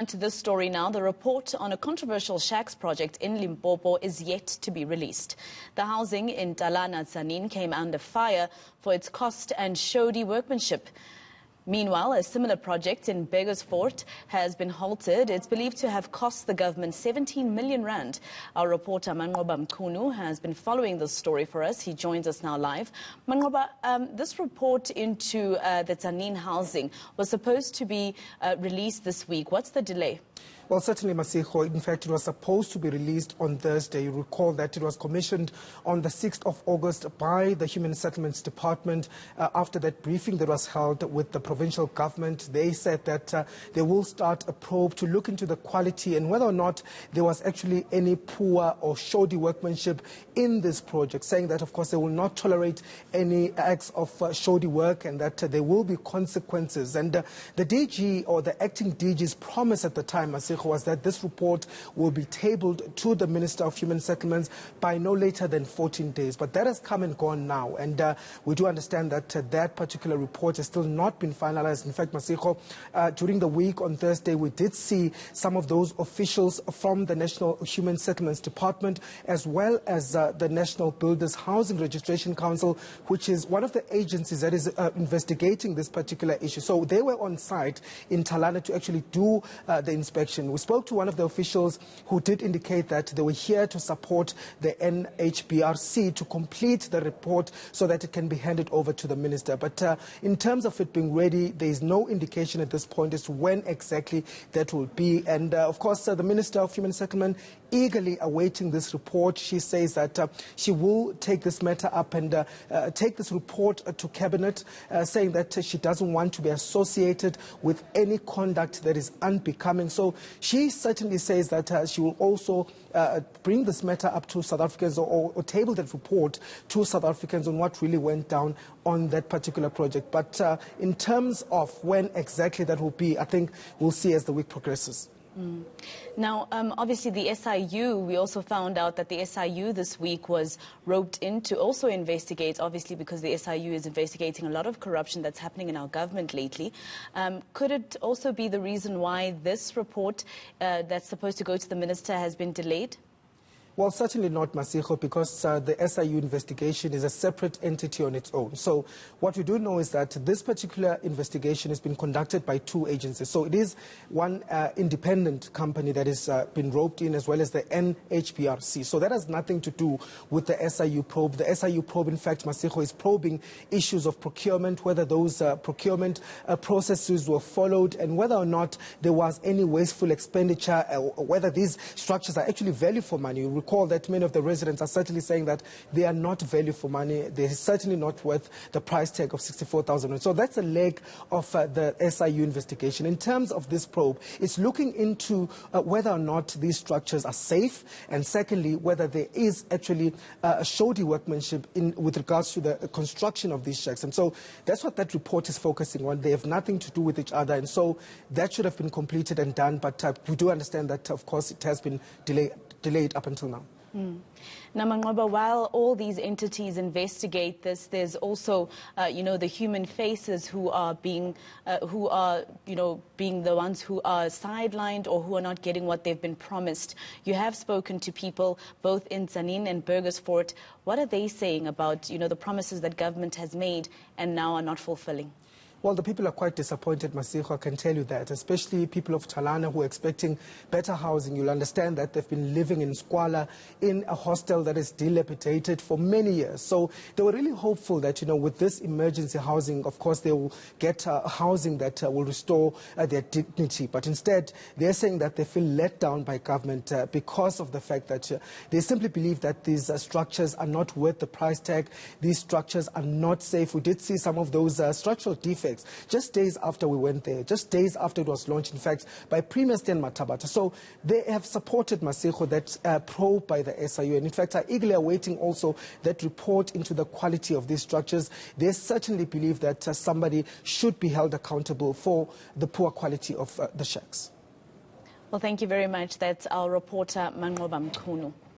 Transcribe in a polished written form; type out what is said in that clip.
And to this story now, the report on a controversial shacks project in Limpopo is yet to be released. The housing in Talana, Tzaneen came under fire for its cost and shoddy workmanship. Meanwhile, a similar project in Burgersfort has been halted. It's believed to have cost the government 17 million rand. Our reporter Manqoba Mchunu has been following this story for us. He joins us now live. Manqoba, this report into the Tzaneen housing was supposed to be released this week. What's the delay? Well, certainly, Masiho. In fact, it was supposed to be released on Thursday. You recall that it was commissioned on the 6th of August by the Human Settlements Department. After that briefing that was held with the provincial government, they said that they will start a probe to look into the quality and whether or not there was actually any poor or shoddy workmanship in this project, saying that, of course, they will not tolerate any acts of shoddy work and that there will be consequences. And the DG, or the acting DG's promise at the time, Masiho, was that this report will be tabled to the Minister of Human Settlements by no later than 14 days. But that has come and gone now. And we do understand that that particular report has still not been finalized. In fact, Masiho, during the week on Thursday, we did see some of those officials from the National Human Settlements Department, as well as the National Builders Housing Registration Council, which is one of the agencies that is investigating this particular issue. So they were on site in Talana to actually do the inspection. We spoke to one of the officials who did indicate that they were here to support the NHBRC to complete the report so that it can be handed over to the minister. But in terms of it being ready, there is no indication at this point as to when exactly that will be. And of course, the Minister of Human Settlement eagerly awaiting this report. She says that she will take this matter up and take this report to Cabinet, saying that she doesn't want to be associated with any conduct that is unbecoming. So she certainly says that she will also bring this matter up to South Africans or table that report to South Africans on what really went down on that particular project. But in terms of when exactly that will be, I think we'll see as the week progresses. Now, obviously the SIU, we also found out that the SIU this week was roped in to also investigate, obviously because the SIU is investigating a lot of corruption that's happening in our government lately. Could it also be the reason why this report that's supposed to go to the minister has been delayed? Well, certainly not, Masiho, because the SIU investigation is a separate entity on its own. So what we do know is that this particular investigation has been conducted by two agencies. So it is one independent company that has been roped in, as well as the NHBRC. So that has nothing to do with the SIU probe. The SIU probe, in fact, Masiho, is probing issues of procurement, whether those procurement processes were followed and whether or not there was any wasteful expenditure, or whether these structures are actually value for money. You recall that many of the residents are certainly saying that they are not value for money. They're certainly not worth the price tag of 64,000. So that's a leg of the SIU investigation. In terms of this probe, it's looking into whether or not these structures are safe, and secondly, whether there is actually a shoddy workmanship with regards to the construction of these shacks. And so that's what that report is focusing on. They have nothing to do with each other, and so that should have been completed and done. But we do understand that, of course, it has been delayed up until now. Now, Manqoba, while all these entities investigate this, there's also, the human faces who are being the ones who are sidelined or who are not getting what they've been promised. You have spoken to people both in Tzaneen and Burgersfort. What are they saying about, the promises that government has made and now are not fulfilling? Well, the people are quite disappointed, Masiho, I can tell you that, especially people of Talana who are expecting better housing. You'll understand that they've been living in squalor in a hostel that is dilapidated for many years. So they were really hopeful that, with this emergency housing, of course, they will get housing that will restore their dignity. But instead, they're saying that they feel let down by government because of the fact that they simply believe that these structures are not worth the price tag. These structures are not safe. We did see some of those structural defects just days after we went there, just days after it was launched, in fact, by Premier Stan Mathabata. So they have supported, Masiho, that probe by the SIU, and in fact are eagerly awaiting also that report into the quality of these structures. They certainly believe that somebody should be held accountable for the poor quality of the shacks. Well, thank you very much. That's our reporter, Manqoba Mchunu.